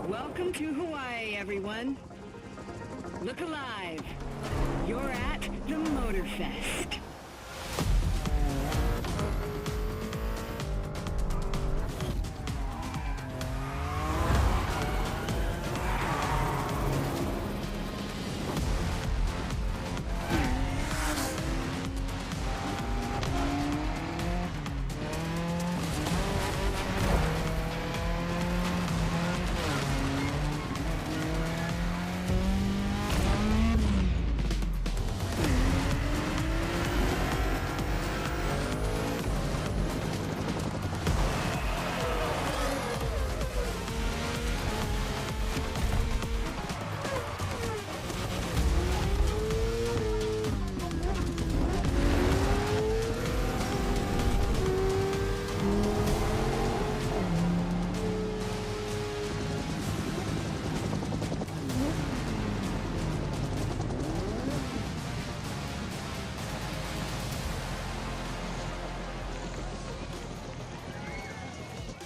Welcome to Hawaii, everyone. Look alive. You're at the Motorfest.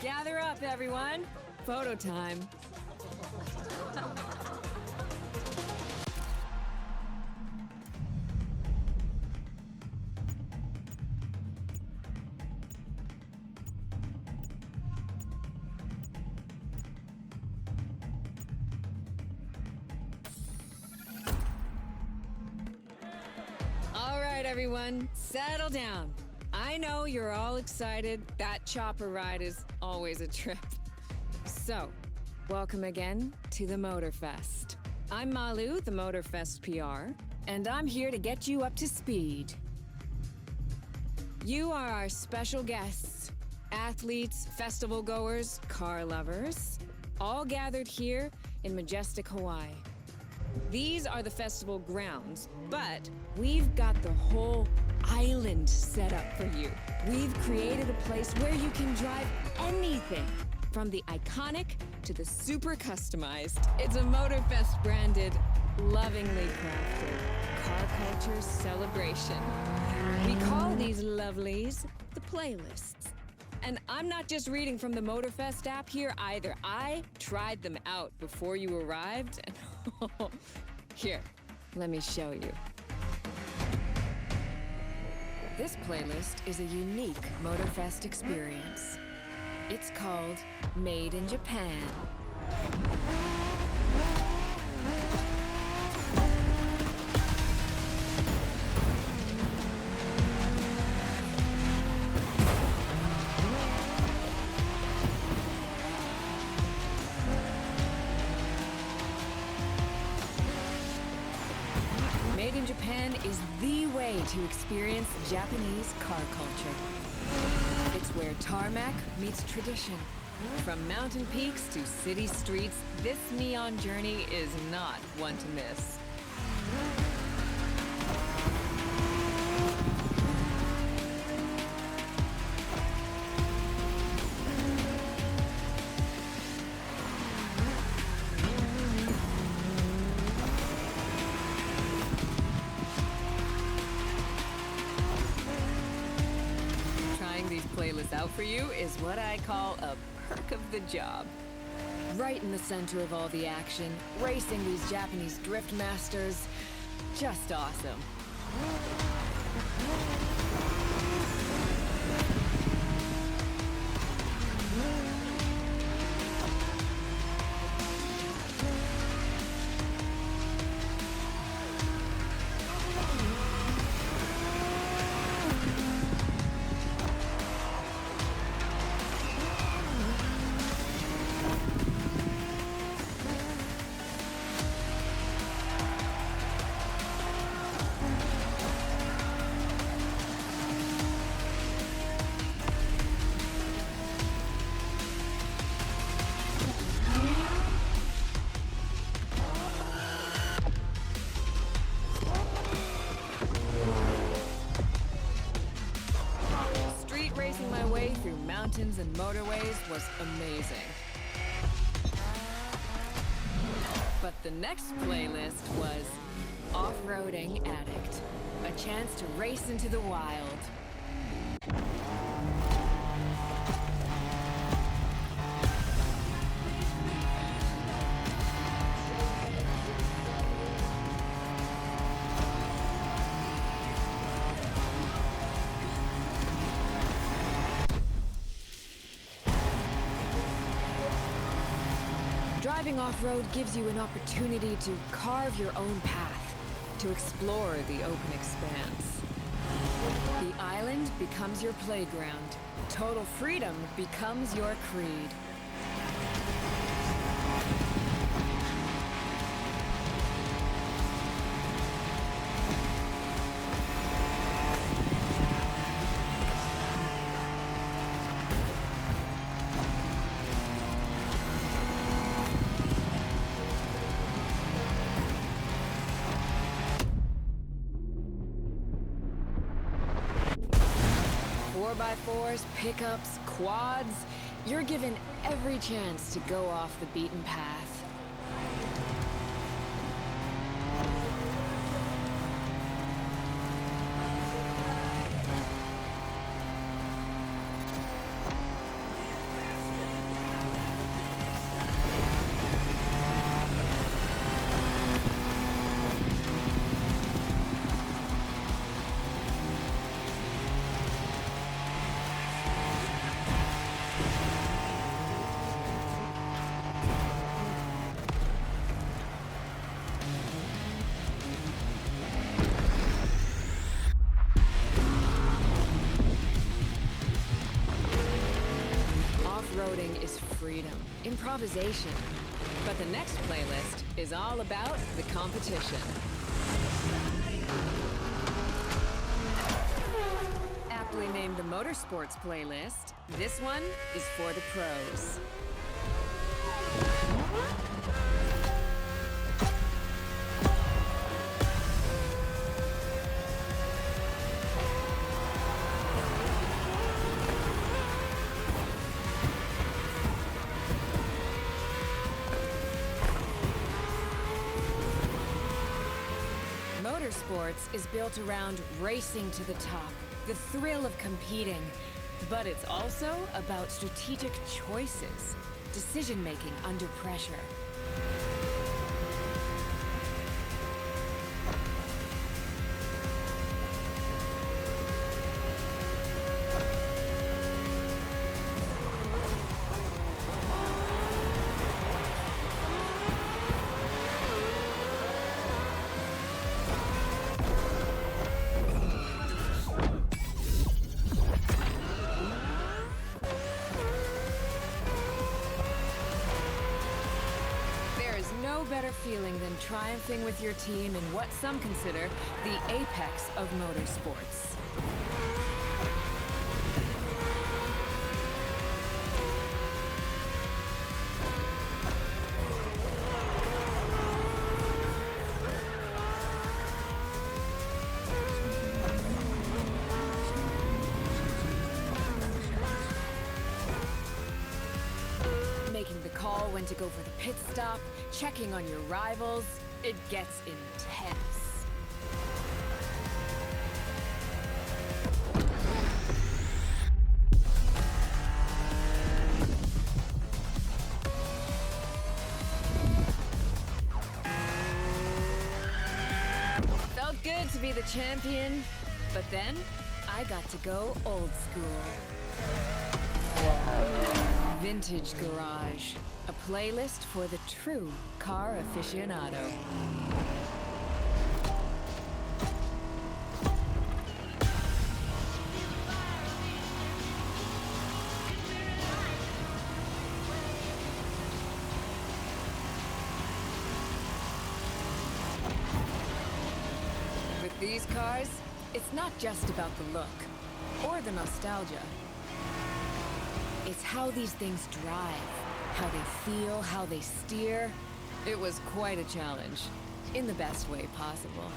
Gather up, everyone. Photo time. All right, everyone, settle down. I know you're all excited. That chopper ride is always a trip. So, welcome again to the Motorfest. I'm Malu, the Motorfest PR, and I'm here to get you up to speed. You are our special guests, athletes, festival goers, car lovers, all gathered here in majestic Hawaii. These are the festival grounds, but we've got the whole island set up for you. We've created a place where you can drive anything, from the iconic to the super customized. It's a Motorfest branded, lovingly crafted car culture celebration. We call these lovelies the playlists. And I'm not just reading from the Motorfest app here either. I tried them out before you arrived. And here, let me show you. This playlist is a unique Motorfest experience. It's called Made in Japan. Made in Japan is the way to experience Japanese car culture. It's where tarmac meets tradition. From mountain peaks to city streets, this neon journey is not one to miss. Playlists out for you is what I call a perk of the job. Right in the center of all the action, racing these Japanese drift masters, just awesome. Through mountains and motorways was amazing. But the next playlist was Off-Roading Addict, a chance to race into the wild. Driving off-road gives you an opportunity to carve your own path, to explore the open expanse. The island becomes your playground. Total freedom becomes your creed. 4x4s, pickups, quads. You're given every chance to go off the beaten path. Off-roading is freedom, improvisation. But the next playlist is all about the competition. Aptly named the Motorsports playlist, this one is for the pros. Motorsports is built around racing to the top, the thrill of competing. But it's also about strategic choices, decision-making under pressure. No better feeling than triumphing with your team in what some consider the apex of motorsports. Making the call when to go for the pit stop, checking on your rivals, it gets intense. Felt good to be the champion, but then I got to go old school. Vintage Garage, a playlist for the true car aficionado. With these cars, it's not just about the look or the nostalgia. It's how these things drive, how they feel, how they steer. It was quite a challenge, in the best way possible.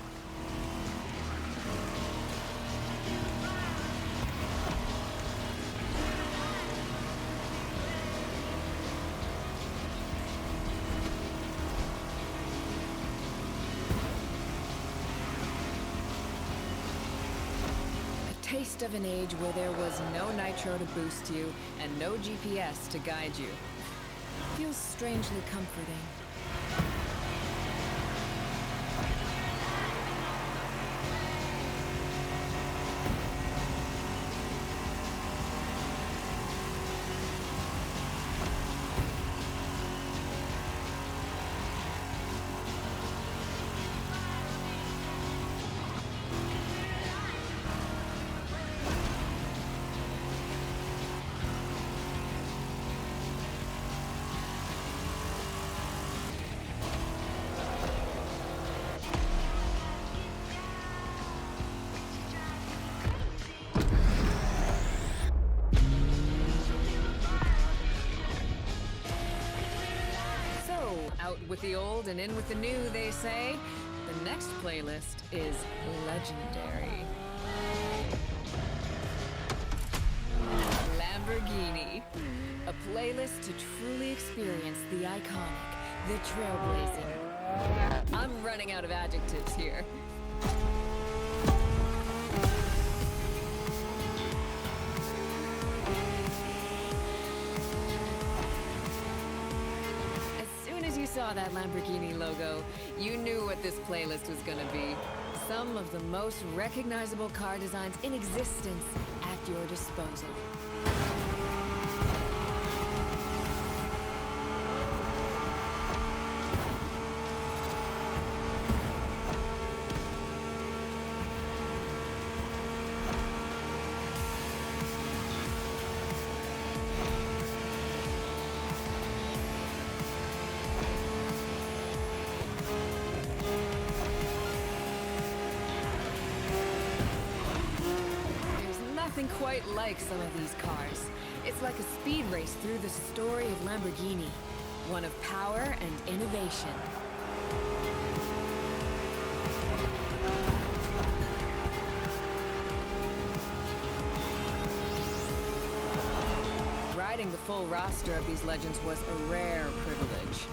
Taste of an age where there was no nitro to boost you and no GPS to guide you. Feels strangely comforting. Out with the old and in with the new, they say. The next playlist is legendary. Lamborghini. A playlist to truly experience the iconic, the trailblazing. I'm running out of adjectives here. Saw that Lamborghini logo, you knew what this playlist was gonna be. Some of the most recognizable car designs in existence at your disposal. Nothing quite like some of these cars. It's like a speed race through the story of Lamborghini, one of power and innovation. Riding the full roster of these legends was a rare privilege.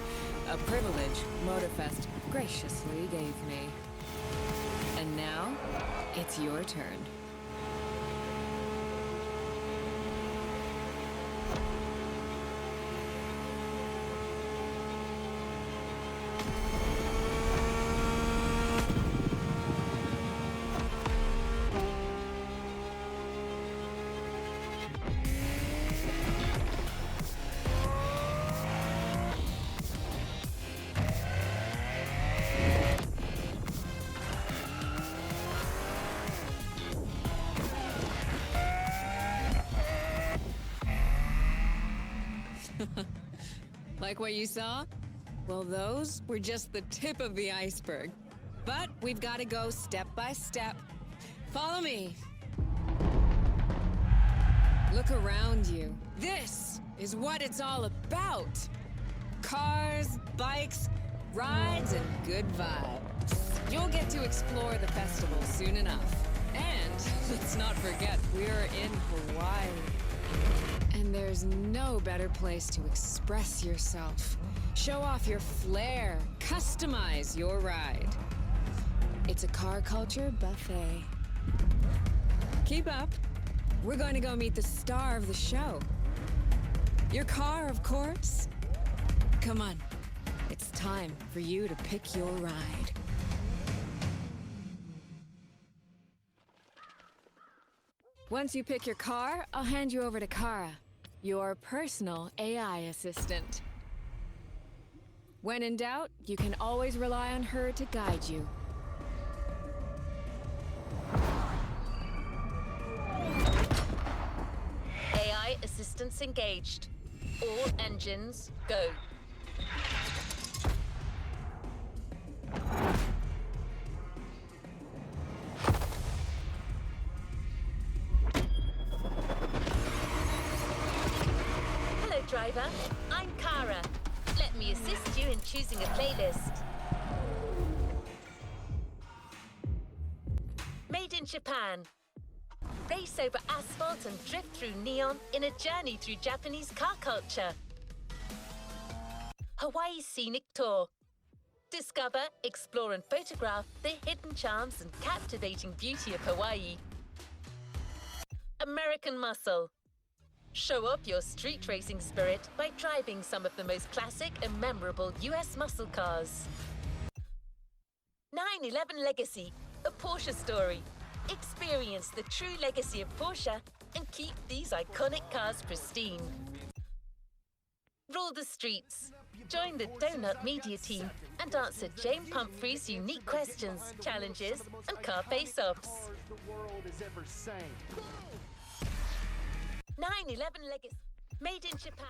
A privilege MotorFest graciously gave me. And now, it's your turn. Like what you saw? Well, those were just the tip of the iceberg. But we've got to go step by step. Follow me. Look around you. This is what it's all about. Cars, bikes, rides, and good vibes. You'll get to explore the festival soon enough. And let's not forget, we're in Hawaii. And there's no better place to express yourself, show off your flair, customize your ride. It's a car culture buffet. Keep up. We're going to go meet the star of the show. Your car, of course. Come on. It's time for you to pick your ride. Once you pick your car, I'll hand you over to Kara, your personal AI assistant. When in doubt, you can always rely on her to guide you. AI assistance engaged. All engines, go. Driver, I'm Kara. Let me assist you in choosing a playlist. Made in Japan. Race over asphalt and drift through neon in a journey through Japanese car culture. Hawaii Scenic Tour. Discover, explore and photograph the hidden charms and captivating beauty of Hawaii. American Muscle. Show off your street racing spirit by driving some of the most classic and memorable US muscle cars. 911 Legacy, a Porsche story. Experience the true legacy of Porsche and keep these iconic cars pristine. Rule the streets. Join the Donut Media team and answer Jane Pumphrey's unique questions, challenges, and car face-offs. 911 Legacy, made in Japan.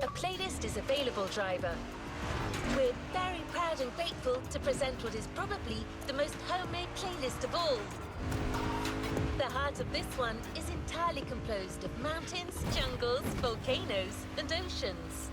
A playlist is available, driver. We're very proud and grateful to present what is probably the most homemade playlist of all. The part of this one is entirely composed of mountains, jungles, volcanoes, and oceans.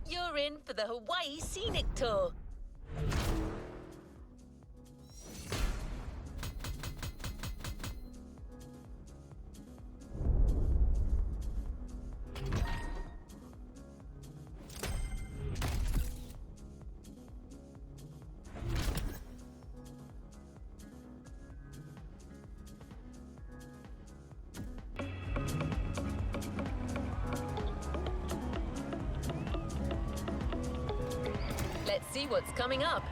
You're in for the Hawaii Scenic Tour. Let's see what's coming up.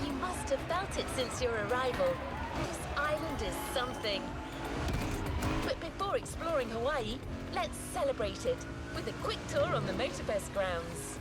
You must have felt it since your arrival. This island is something. But before exploring Hawaii, let's celebrate it with a quick tour on the Motorfest grounds.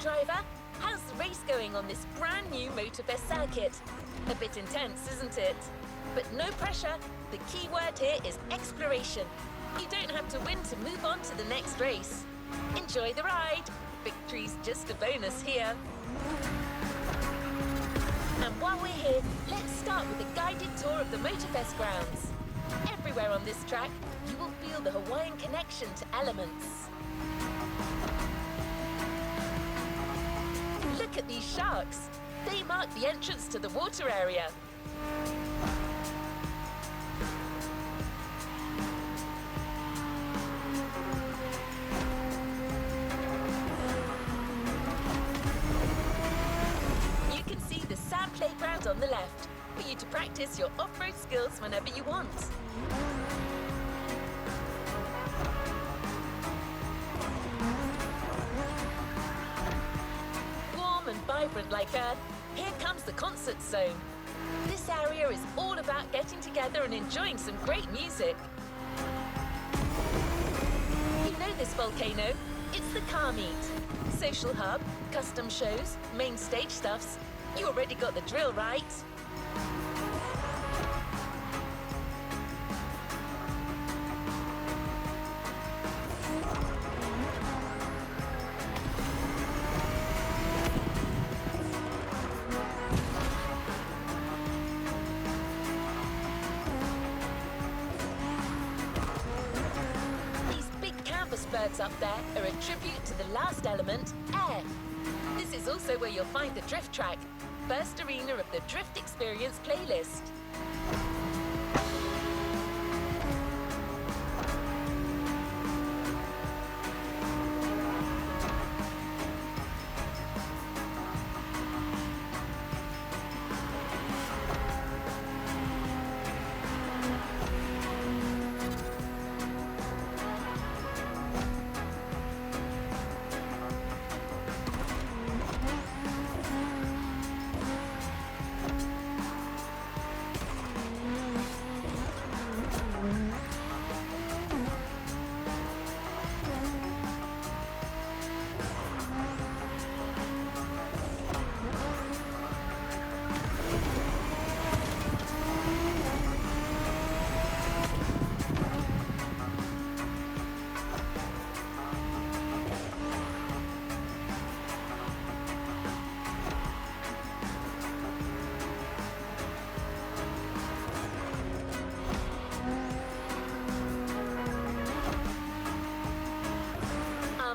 Driver, how's the race going on this brand new Motorfest circuit? A bit intense, isn't it? But no pressure. The key word here is exploration. You don't have to win to move on to the next race. Enjoy the ride. Victory's just a bonus here. And while we're here, let's start with a guided tour of the Motorfest grounds. Everywhere on this track, you will feel the Hawaiian connection to elements. Look at these sharks. They mark the entrance to the water area. playlist on the left for you to practice your off-road skills whenever you want. Warm and vibrant like Earth, here comes the concert zone. This area is all about getting together and enjoying some great music. You know this volcano? It's the car meet. Social hub, custom shows, main stage stuffs. You already got the drill, right? Birds up there are a tribute to the last element, air. This is also where you'll find the drift track, first arena of the Drift Experience playlist.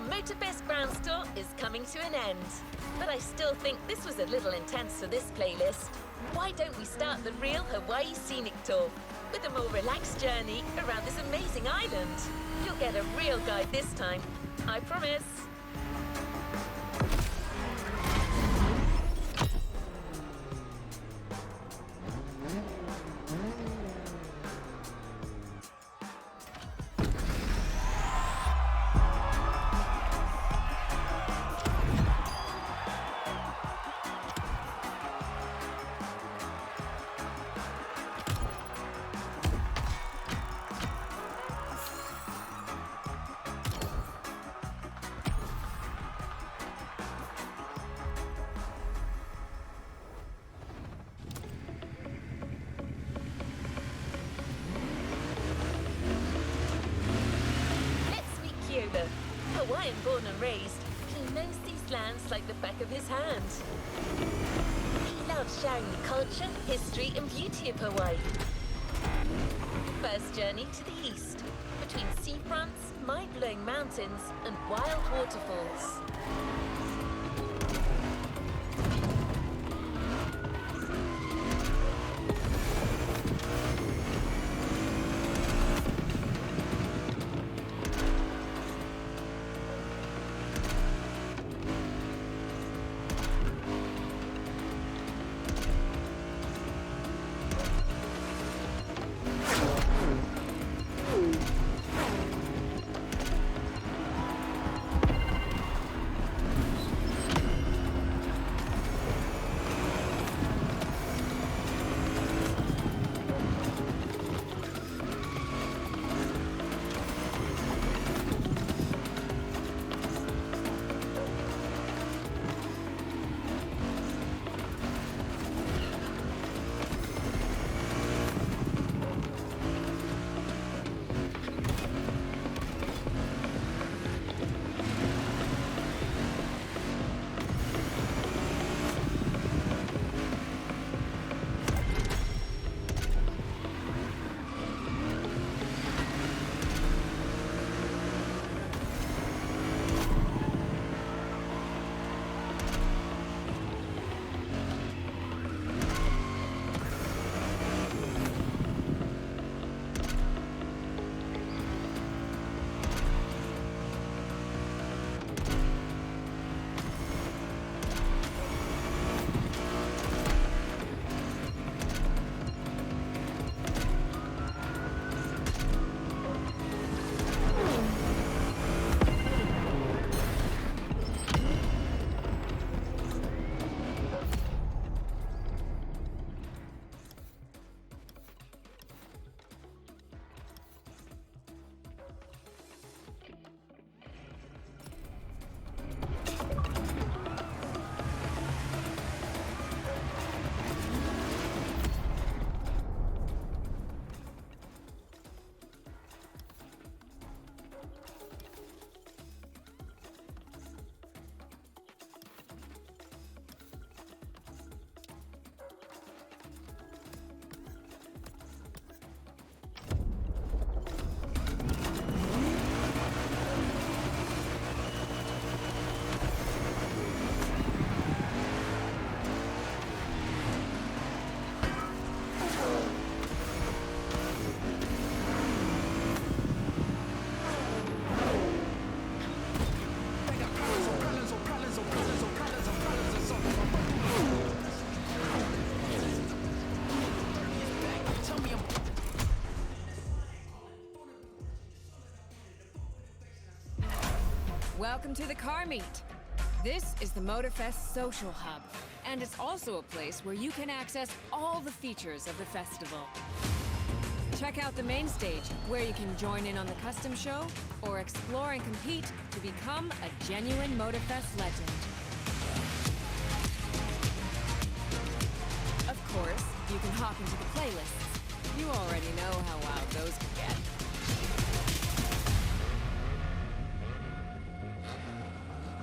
MotorFest Ground Tour is coming to an end, but I still think this was a little intense for this playlist. Why don't we start the real Hawaii Scenic Tour with a more relaxed journey around this amazing island? You'll get a real guide this time, I promise. Hawaiian born and raised, he knows these lands like the back of his hand. He loves sharing the culture, history and beauty of Hawaii. First journey to the east, between seafronts, mind-blowing mountains and wild waterfalls. Welcome to the car meet. This is the MotorFest Social Hub, and it's also a place where you can access all the features of the festival. Check out the main stage, where you can join in on the custom show or explore and compete to become a genuine MotorFest legend. Of course, you can hop into the playlists. You already know how wild those can get.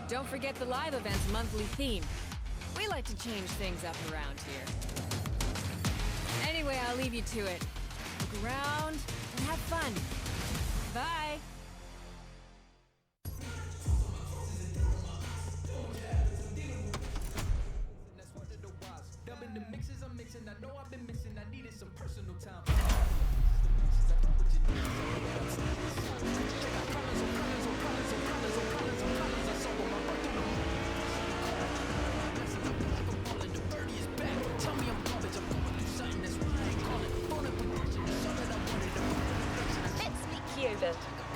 Don't forget the live event's monthly theme. We like to change things up around here. Anyway, I'll leave you to it. Look around and have fun. Bye!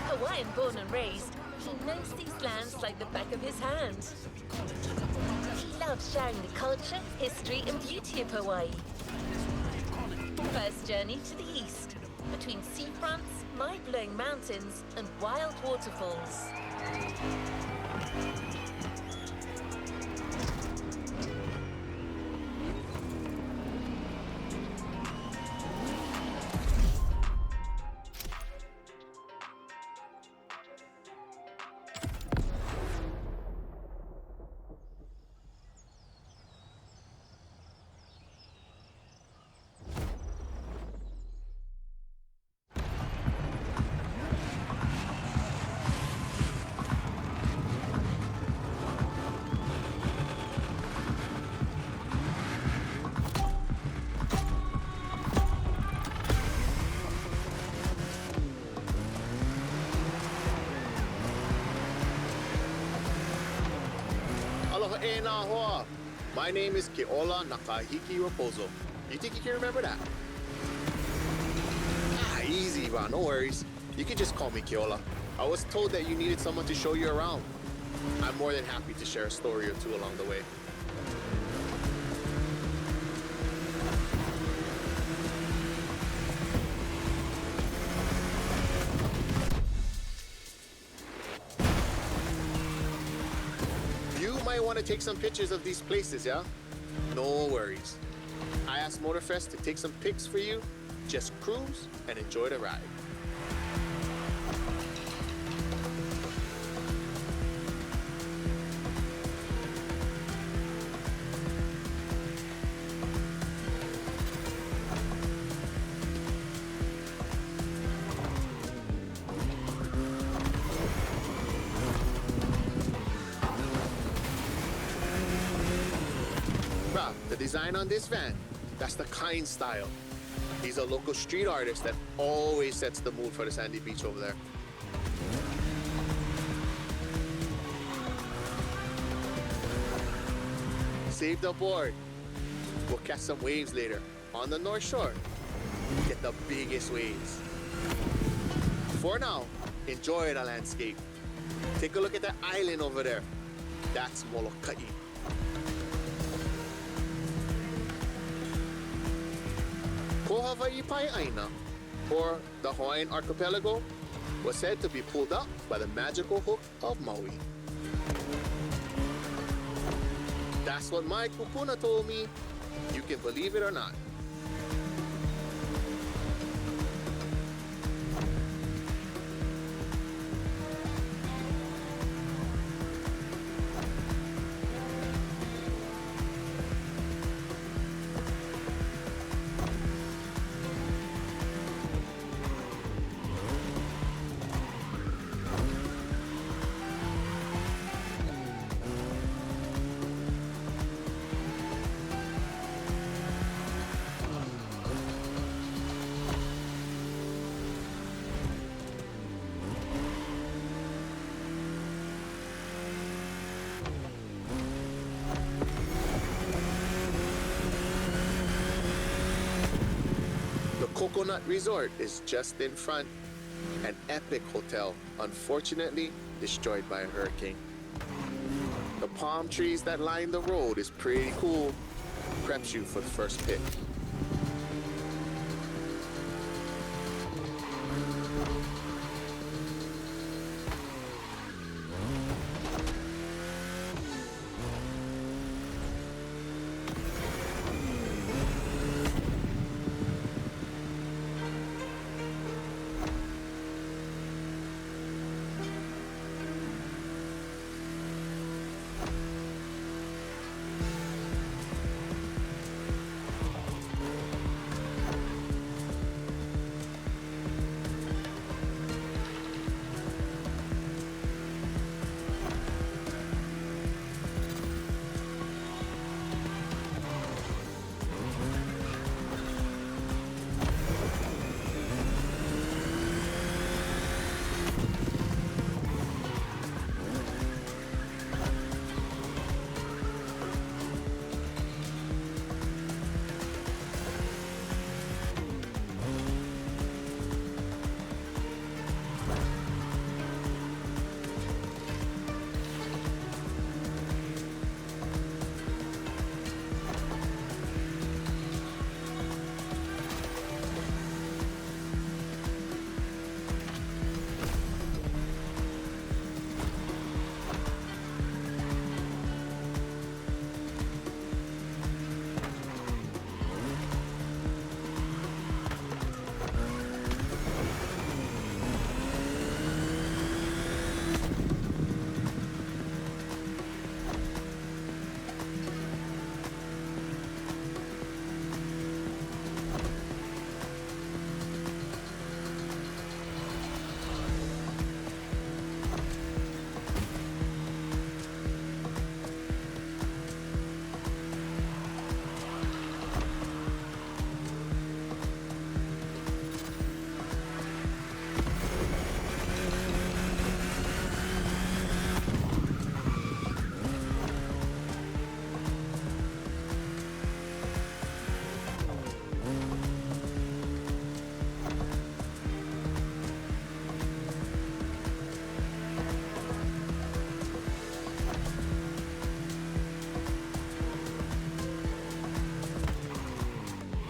Hawaiian born and raised, he knows these lands like the back of his hand. He loves sharing the culture, history and beauty of Hawaii. First journey to the east, between seafronts, mind-blowing mountains and wild waterfalls. Aloha e nā hoa. My name is Keola Nakahiki Raposo. You think you can remember that? Ah, easy, Ron, no worries. You can just call me Keola. I was told that you needed someone to show you around. I'm more than happy to share a story or two along the way. You might want to take some pictures of these places, yeah? No worries. I asked MotorFest to take some pics for you. Just cruise and enjoy the ride. The design on this van, that's the Kind style. He's a local street artist that always sets the mood for the sandy beach over there. Saved aboard. We'll catch some waves later on the North Shore. Get the biggest waves. For now, enjoy the landscape. Take a look at that island over there. That's Molokai. Ko Hawaii Pai'aina, or the Hawaiian archipelago, was said to be pulled up by the magical hook of Maui. That's what my kupuna told me. You can believe it or not. Coconut Resort is just in front. An epic hotel. Unfortunately, destroyed by a hurricane. The palm trees that line the road is pretty cool. Preps you for the first pit.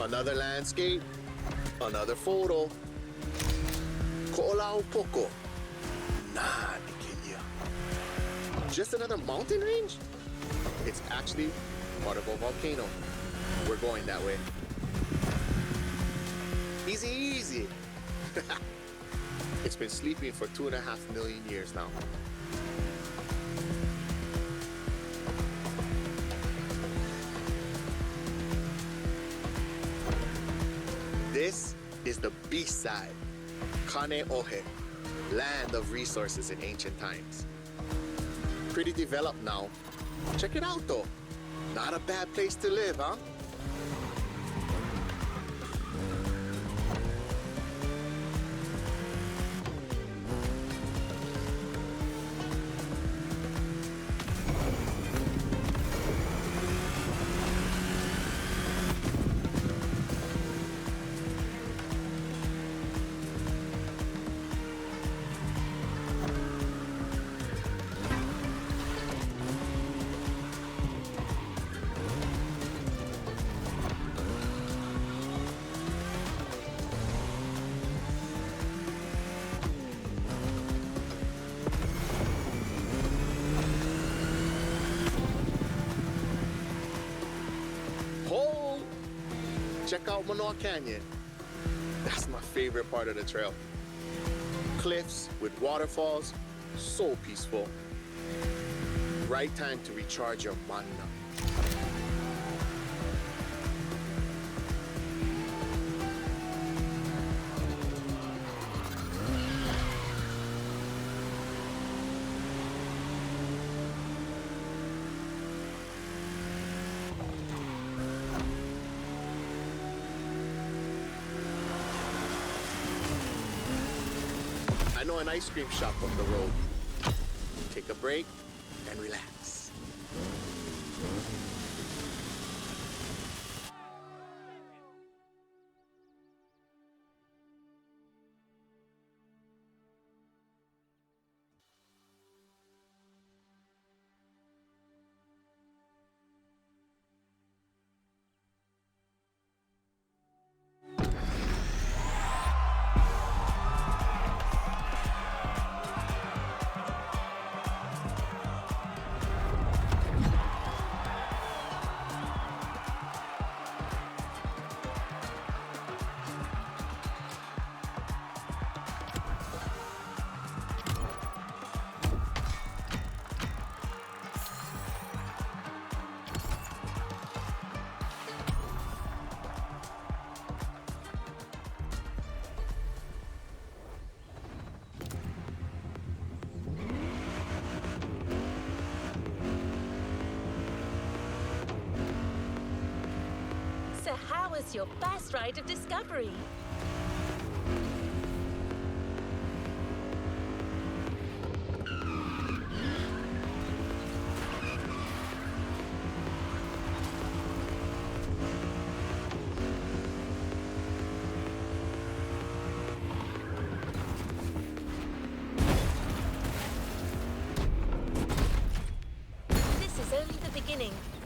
Another landscape, another photo. Ko'olau poko. Nah, Nikiya. Just another mountain range? It's actually part of a volcano. We're going that way. Easy, easy. It's been sleeping for 2.5 million years now. This is the beast side, Kane Ohe, land of resources in ancient times. Pretty developed now. Check it out though. Not a bad place to live, huh? Check out Manoa Canyon. That's my favorite part of the trail. Cliffs with waterfalls, so peaceful. Right time to recharge your mana. I know an ice cream shop up the road. Take a break and relax. was your first ride of discovery.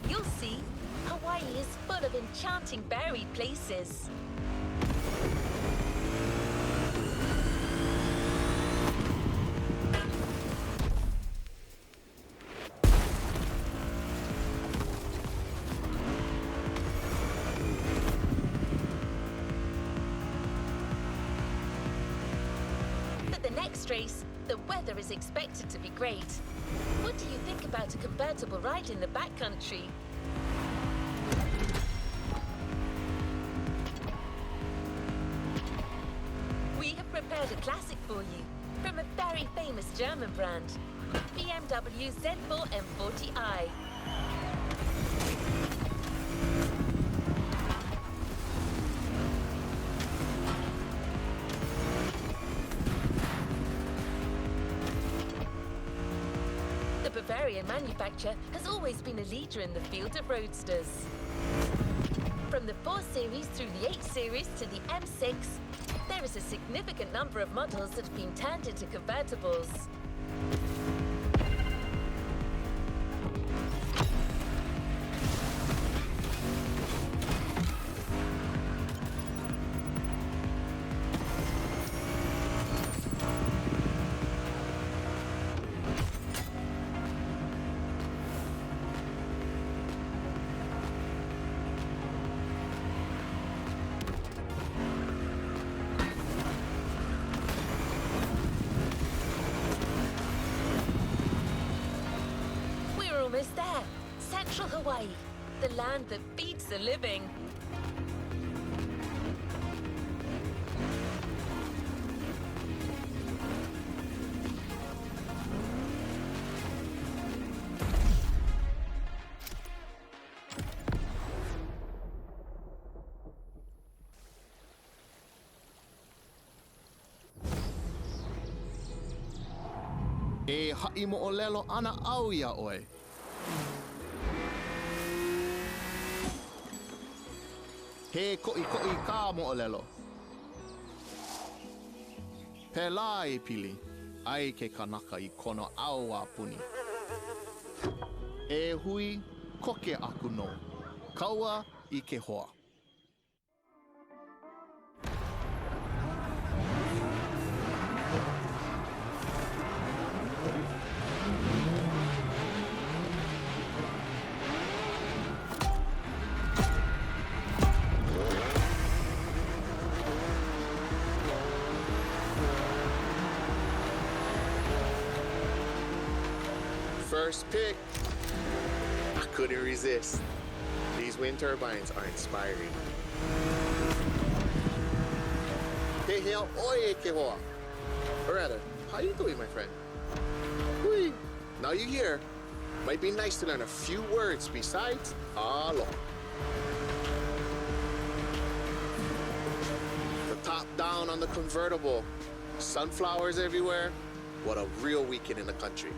You'll see, Hawaii is full of enchanting buried places. For the next race, the weather is expected to be great. What do you think about a convertible ride in the backcountry? We have prepared a classic for you from a very famous German brand, BMW Z4 M40i. Bavarian manufacturer has always been a leader in the field of roadsters. From the 4 Series through the 8 Series to the M6, there is a significant number of models that have been turned into convertibles. Almost there. Central Hawaii, the land that feeds the living. E ha'i mo'olelo ana au ia oe. He ko'i ka mo'olelo. Pela e pili, ai ke kanaka I kona au a puni. E hui, koke aku no. Kaua I ke hoa. First pick. I couldn't resist. These wind turbines are inspiring. Hey, hell, oye, que hoa. Or rather, how you doing, my friend? Hui. Now you hear. Might be nice to learn a few words besides alo. The top down on the convertible. Sunflowers everywhere. What a real weekend in the country.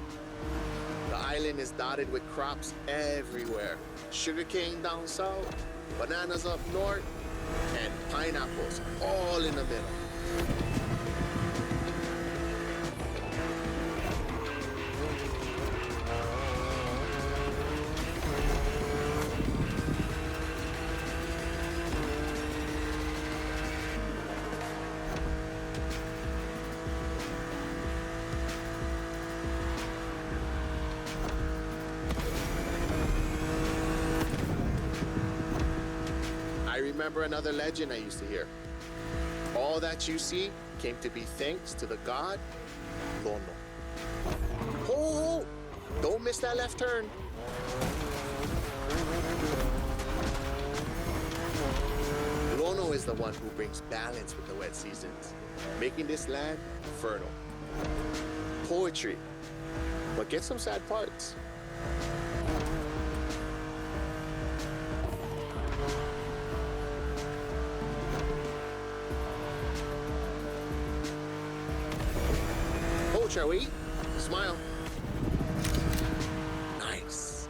The island is dotted with crops everywhere. Sugarcane down south, bananas up north, and pineapples all in the middle. I remember another legend I used to hear. All that you see came to be thanks to the god Lono. Ho! Don't miss that left turn. Lono is the one who brings balance with the wet seasons, making this land fertile. Poetry, but get some sad parts. Watch our weight. Smile. Nice.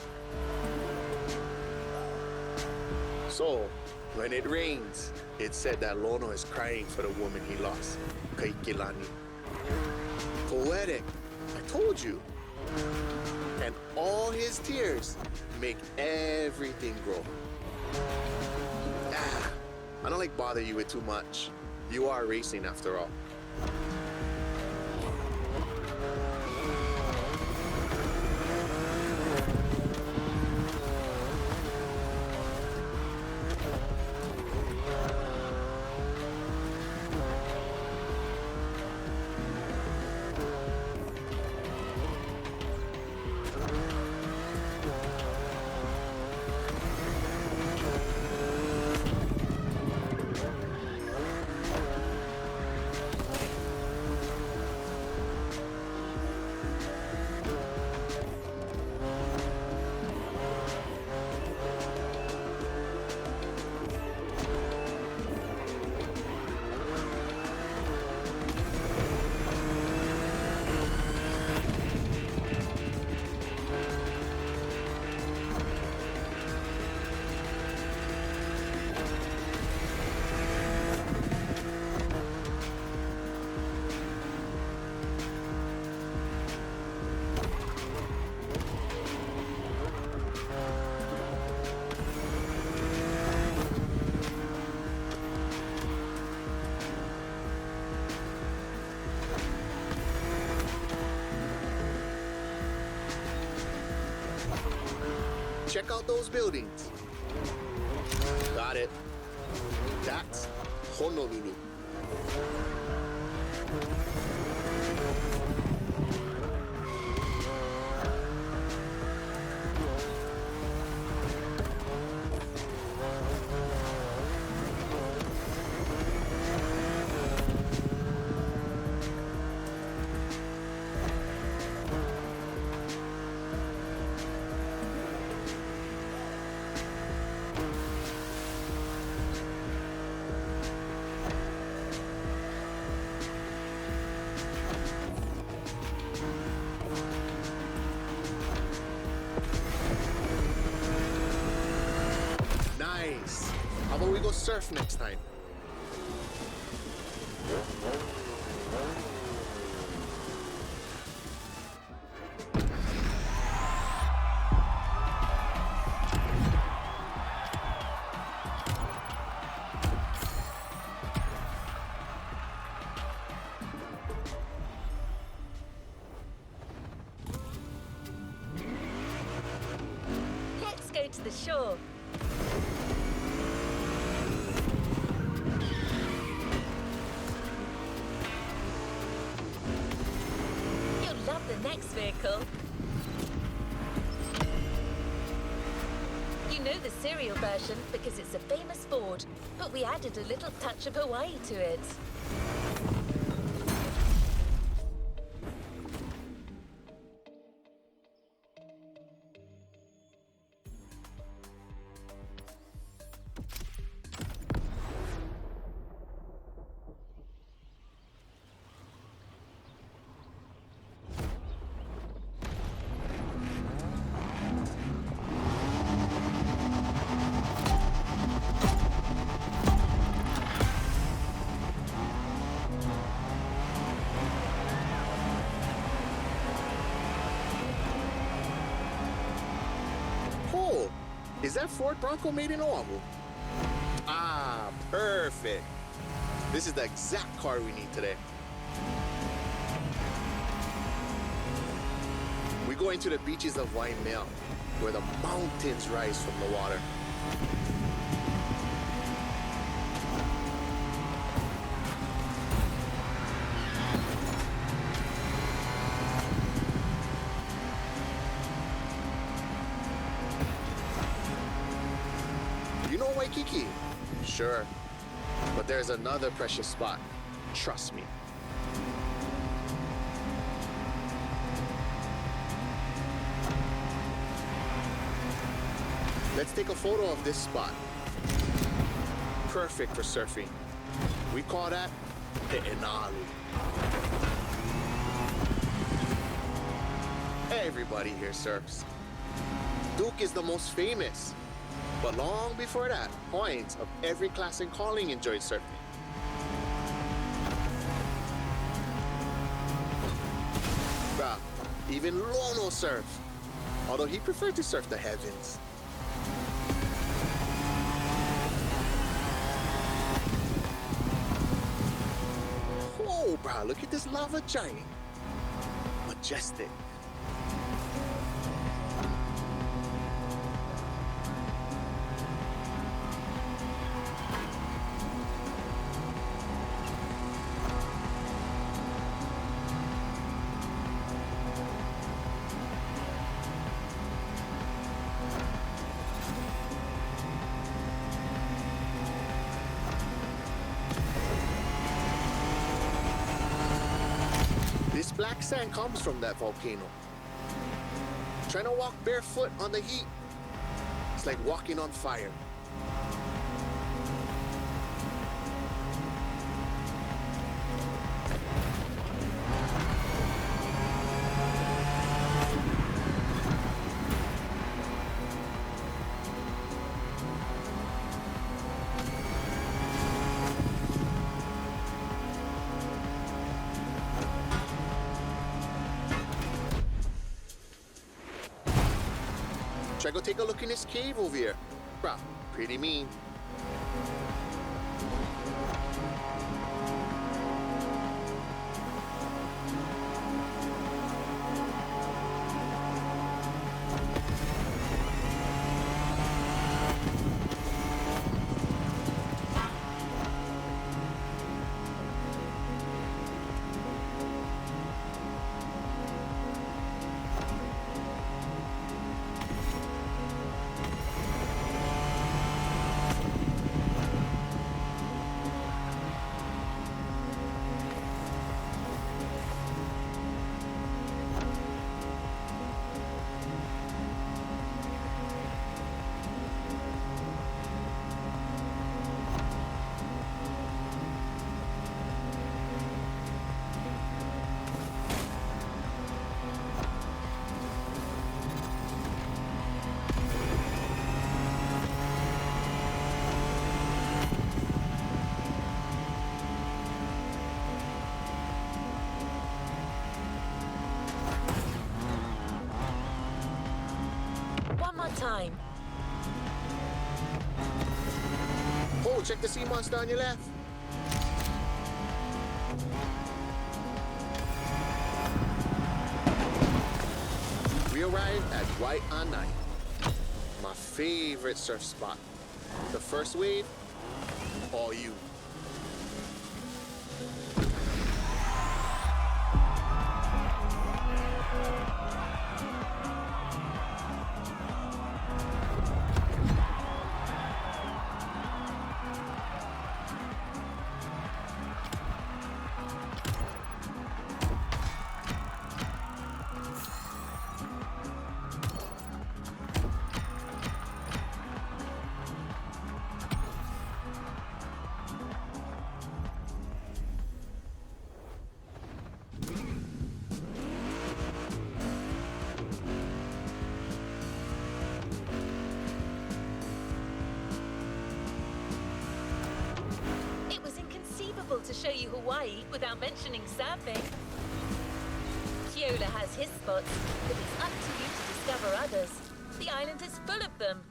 So, when it rains, it's said that Lono is crying for the woman he lost, Kaikilani. Poetic, I told you. And all his tears make everything grow. I don't like bother you with too much. You are racing after all. Check out those buildings. Got it. That's Honolulu. Nice. How about we go surf next time? Let's go to the shore. You'll love the next vehicle. You know the serial version because it's a famous Ford, but we added a little touch of Hawaii to it. Oh, is that Ford Bronco made in Oahu? Ah, perfect. This is the exact car we need today. We're going to the beaches of Waimea, where the mountains rise from the water. You know Waikiki? Sure. But there's another precious spot. Trust me. Let's take a photo of this spot. Perfect for surfing. We call that the Inalu. Everybody here surfs. Duke is the most famous. But long before that, Hawaiians of every class and calling enjoyed surfing. Bruh, even Lono surfed, although he preferred to surf the heavens. Oh, bruh, look at this lava giant. Majestic. This black sand comes from that volcano. Trying to walk barefoot on the heat, it's like walking on fire. Try go take a look in this cave over here. Bruh, pretty mean. One more time. Oh, check the sea monster on your left. We arrived at White on Night, my favorite surf spot. The first wave, all you. To show you Hawaii without mentioning surfing. Keola has his spots, but it's up to you to discover others. The island is full of them.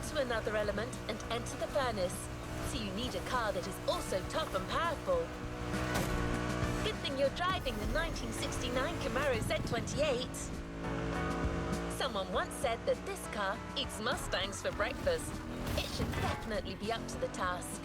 to another element and enter the furnace. So you need a car that is also tough and powerful. Good thing you're driving the 1969 Camaro Z28. Someone once said that this car eats Mustangs for breakfast. It should definitely be up to the task.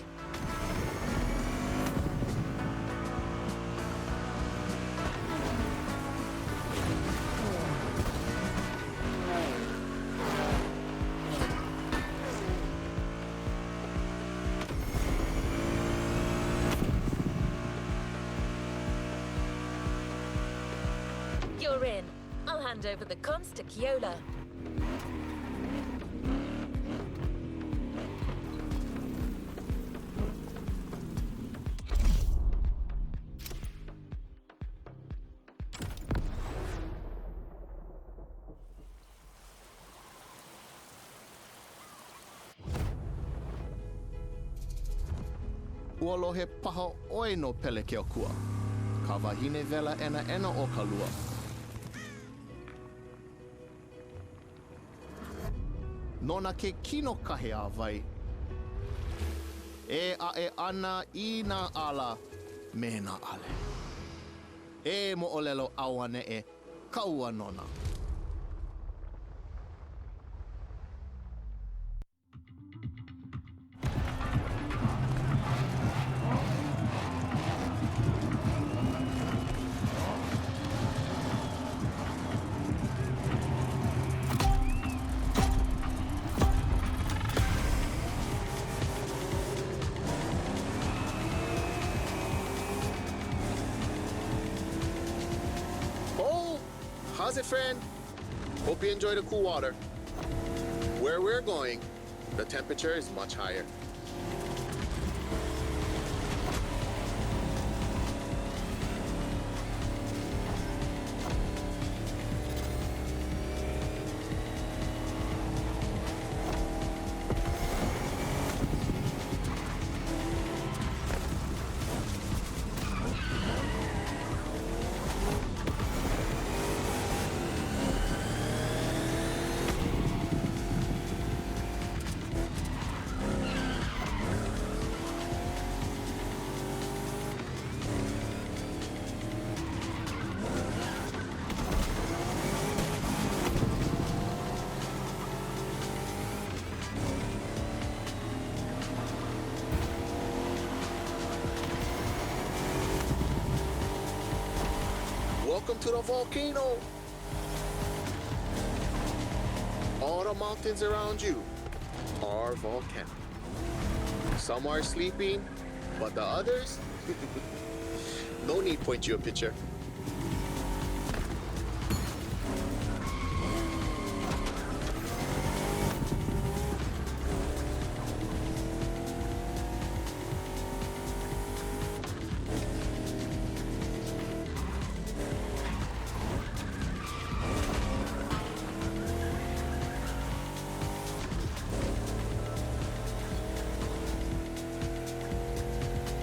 You're in. I'll hand over the comms to Keola. Ua lohe paha oi no pele ke o kua. Ka wahine vela ena o ka lua. Nona ke kino kahe a vai. E a e ana I na ala me na ale. E mo olelo awane e kaua nona. How's it, friend? Hope you enjoy the cool water. Where we're going, the temperature is much higher. Welcome to the volcano. All the mountains around you are volcanic. Some are sleeping, but the others, no need to point you a picture.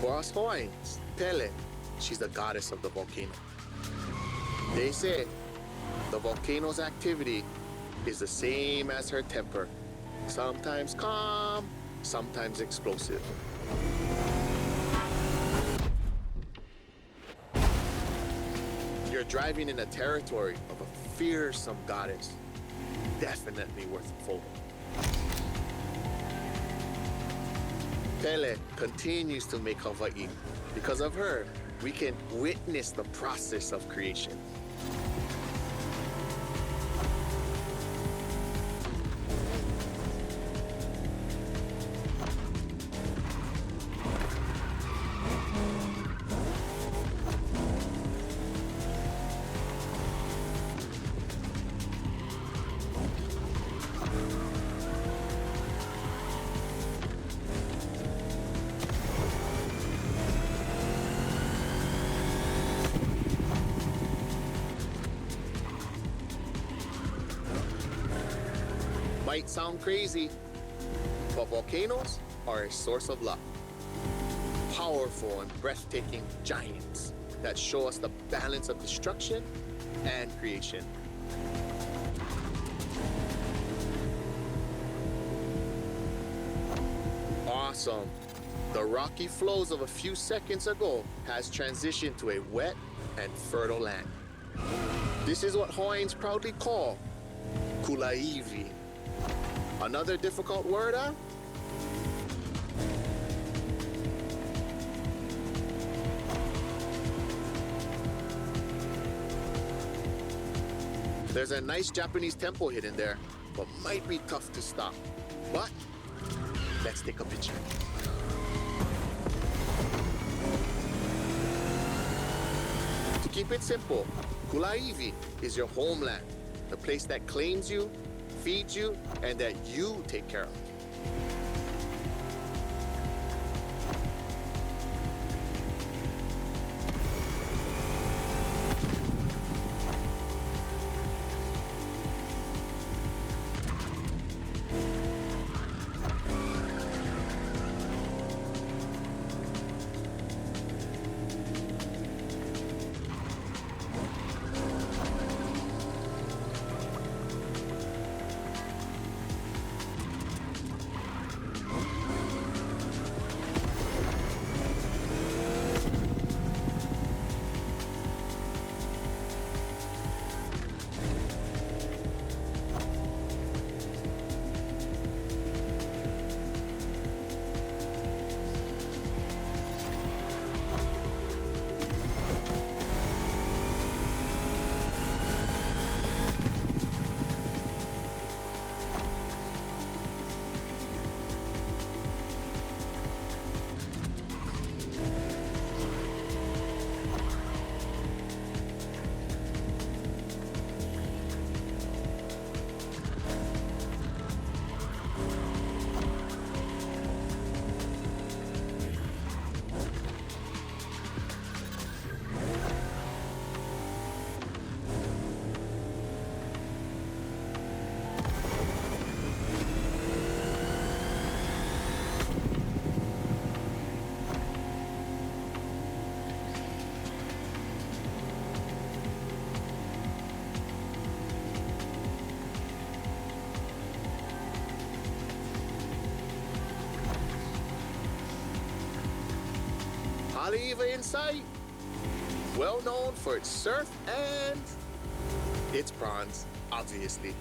For us Hawaiians, Pele, she's the goddess of the volcano. They say the volcano's activity is the same as her temper, sometimes calm, sometimes explosive. You're driving in a territory of a fearsome goddess, definitely worth a photo. Pele continues to make Hawaii. Because of her, we can witness the process of creation. Might sound crazy, but volcanoes are a source of luck. Powerful and breathtaking giants that show us the balance of destruction and creation. Awesome. The rocky flows of a few seconds ago has transitioned to a wet and fertile land. This is what Hawaiians proudly call kulaivi. Another difficult word, huh? There's a nice Japanese tempo hidden there, but might be tough to stop. But let's take a picture. To keep it simple, kulaivi is your homeland, the place that claims you, feeds you, and that you take care of. Haleiwa in sight, well known for its surf and its prawns, obviously.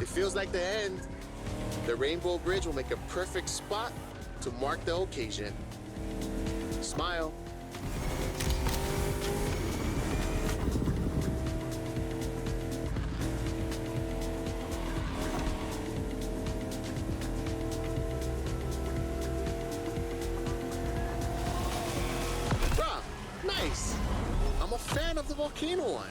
It feels like the end. The Rainbow Bridge will make a perfect spot to mark the occasion. Smile. Bruh, nice. I'm a fan of the volcano one.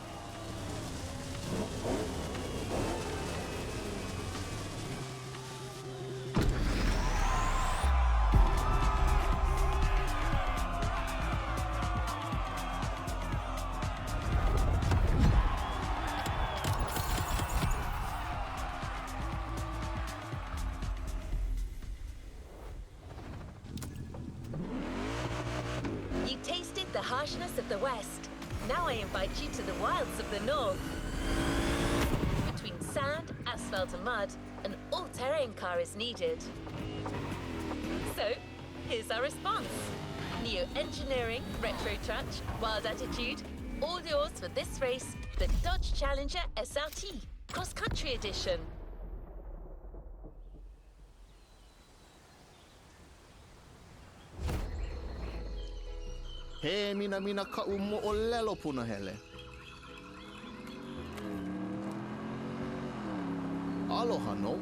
You tasted the harshness of the West. Now I invite you to the wilds of the North. Between sand, asphalt and mud, an all-terrain car is needed. So, here's our response. Neo-engineering, retro touch, wild attitude, all yours for this race, the Dodge Challenger SRT, cross-country edition. He mina ka umo'olelo punahele. Aloha no.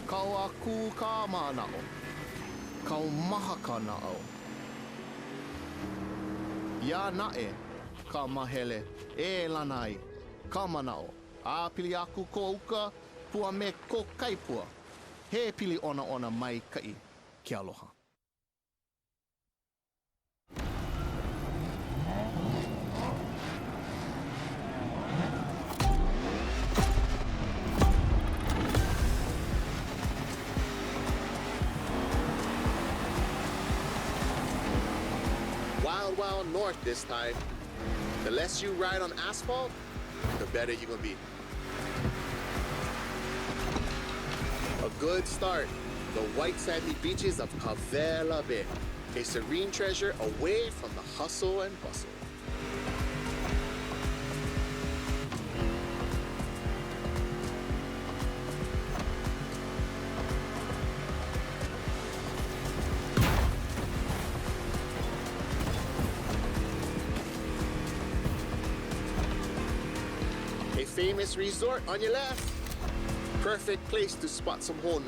Kau aku ka manao. Kau maha ka nao. Ya nae ka mahele e lanai ka manao. A pili aku ko uka pua me ko kaipua. He pili ona mai kai ki aloha. north this time. The less you ride on asphalt, the better you're gonna be. A good start, the white sandy beaches of Pela Bay, a serene treasure away from the hustle and bustle. A famous resort on your left. Perfect place to spot some honu.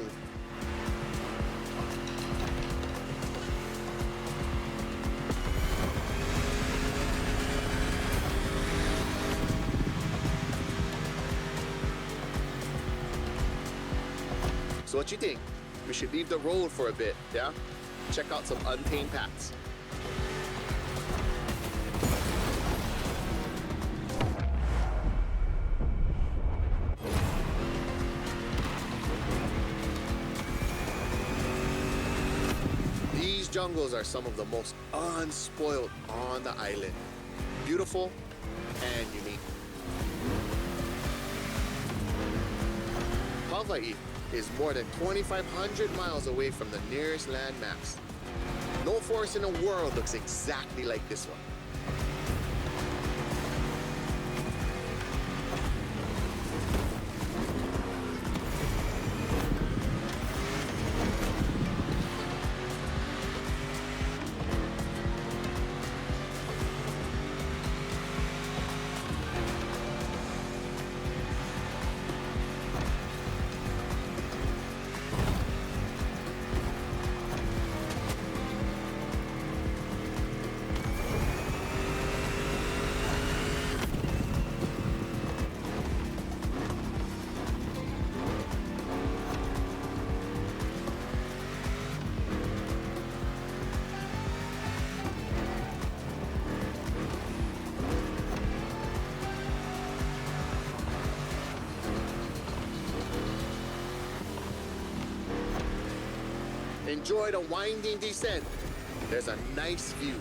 So what you think? We should leave the road for a bit, yeah? Check out some untamed paths. These jungles are some of the most unspoiled on the island. Beautiful and unique. Hawaii is more than 2,500 miles away from the nearest landmass. No forest in the world looks exactly like this one. Enjoy the winding descent. There's a nice view.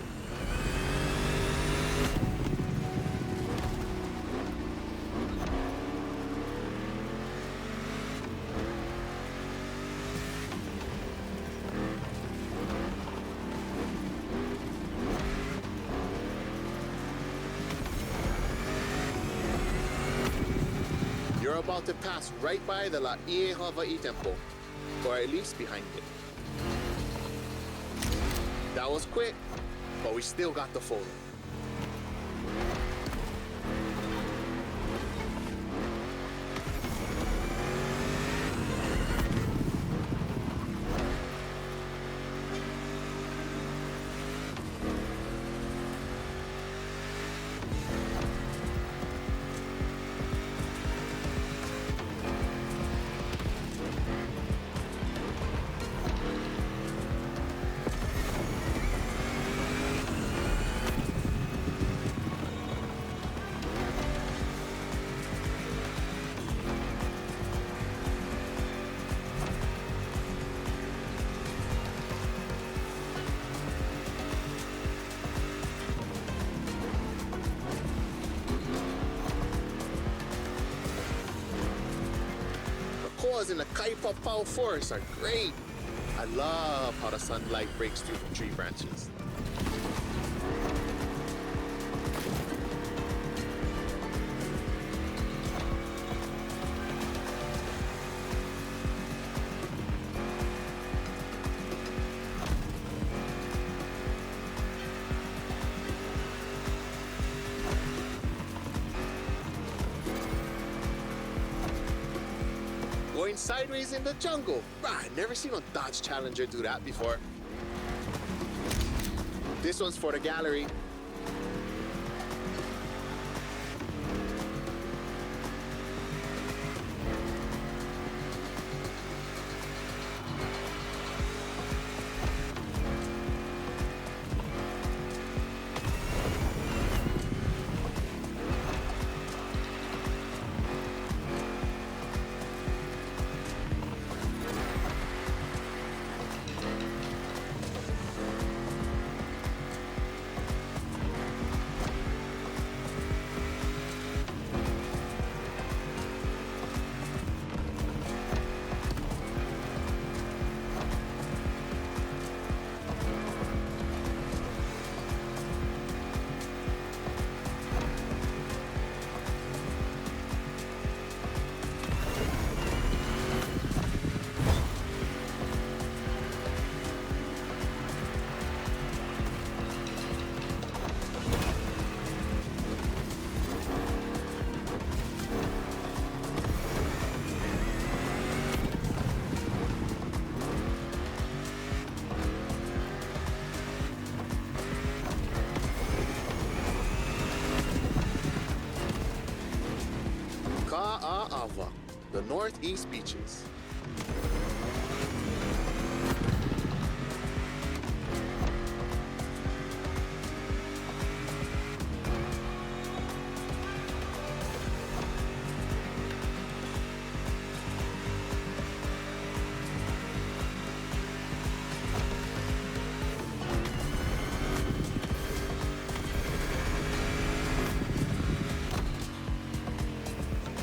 You're about to pass right by the Laie Hawaii Temple, or at least behind it. That was quick, but we still got the photo. In the Kaipapau forest are great. I love how the sunlight breaks through the tree branches. Going sideways in the jungle. I've never seen a Dodge Challenger do that before. This one's for the gallery. Ava, the northeast beaches.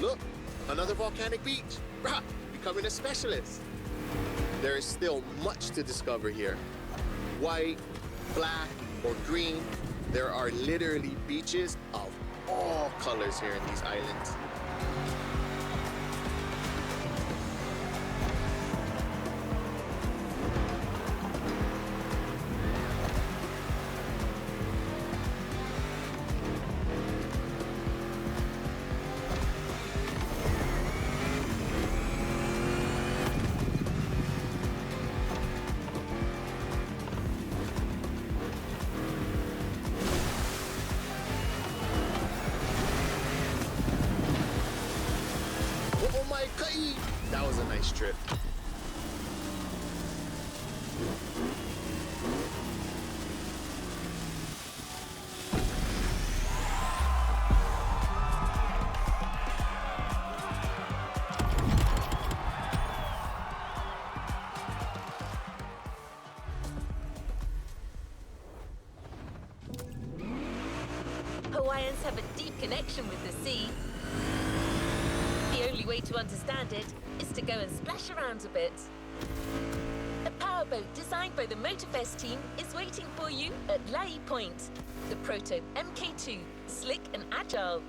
Look, another volcanic beach. Rah, becoming a specialist. There is still much to discover here. White, black, or green, there are literally beaches of all colors here in these islands. Oh my God, that was a nice trip. Hawaiians have a deep connection with the sea. The only way to understand it is to go and splash around a bit. A powerboat designed by the Motorfest team is waiting for you at Lai Point. The Proto MK2, slick and agile.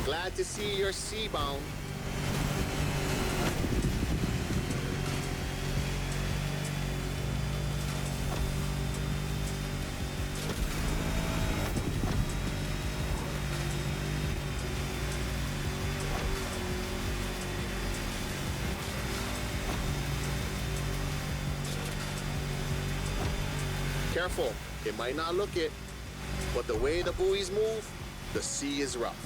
Glad to see you're seabound. Careful, it might not look it, but the way the buoys move, the sea is rough.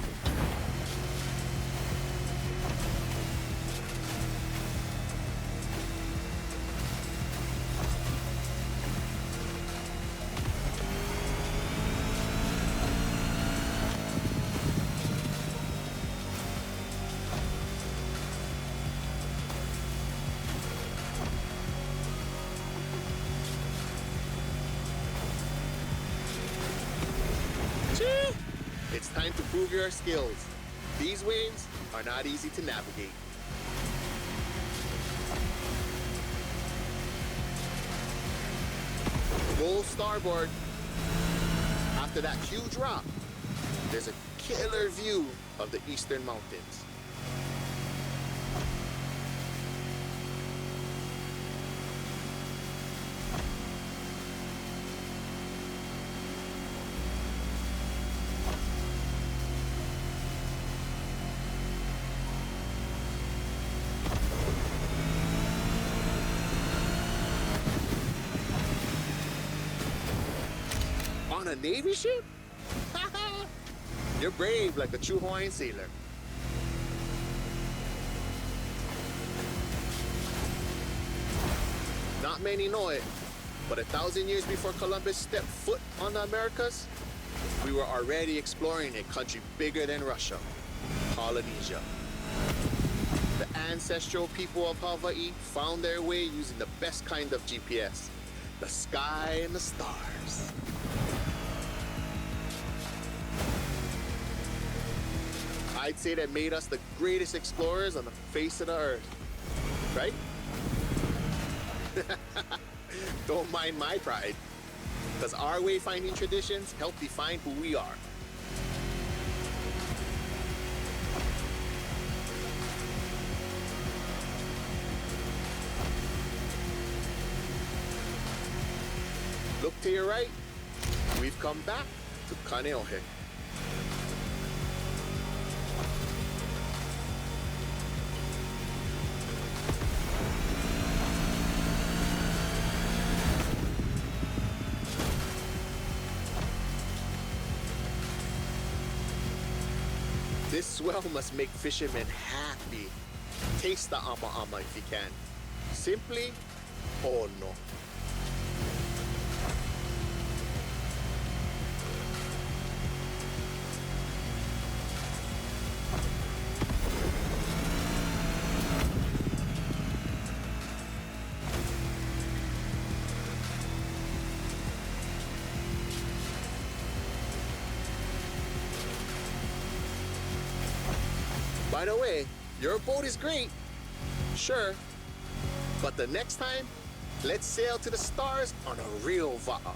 It's time to prove your skills. These waves are not easy to navigate. Roll starboard. After that huge rock, there's a killer view of the eastern mountains. On a Navy ship? You're brave like a true Hawaiian sailor. Not many know it, but 1,000 years before Columbus stepped foot on the Americas, we were already exploring a country bigger than Russia, Polynesia. The ancestral people of Hawaii found their way using the best kind of GPS, the sky and the stars. I'd say that made us the greatest explorers on the face of the earth, right? Don't mind my pride, because our wayfinding traditions help define who we are. Look to your right, we've come back to Kaneohe. This swell must make fishermen happy. Taste the ama-ama if you can. Simply, oh no. By the way, your boat is great, sure, but the next time, let's sail to the stars on a real va'a.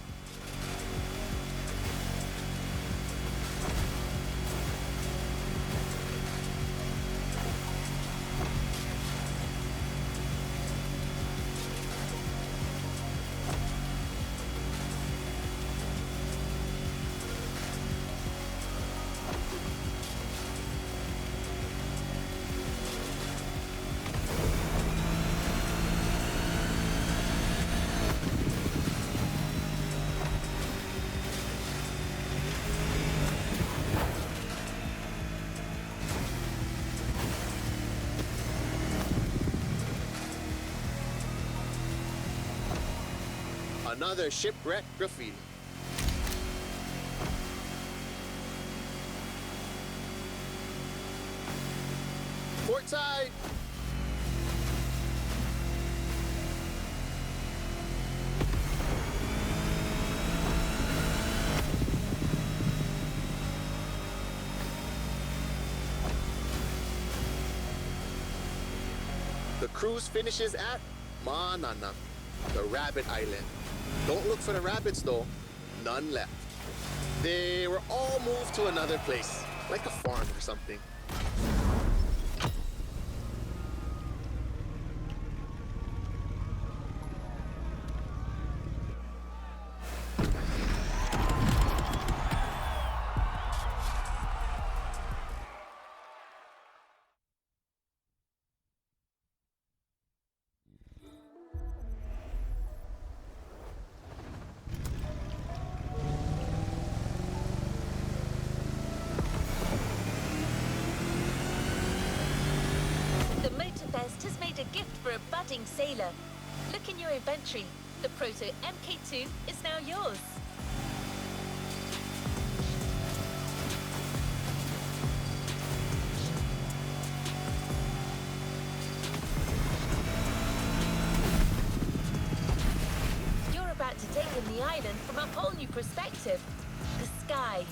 Another shipwreck graffiti. Port side! The cruise finishes at Ma'anana, the rabbit island. Don't look for the rabbits though, none left. They were all moved to another place, like a farm or something. Has made a gift for a budding sailor. Look in your inventory. The Proto MK2 is now yours. You're about to take in the island from a whole new perspective. The sky.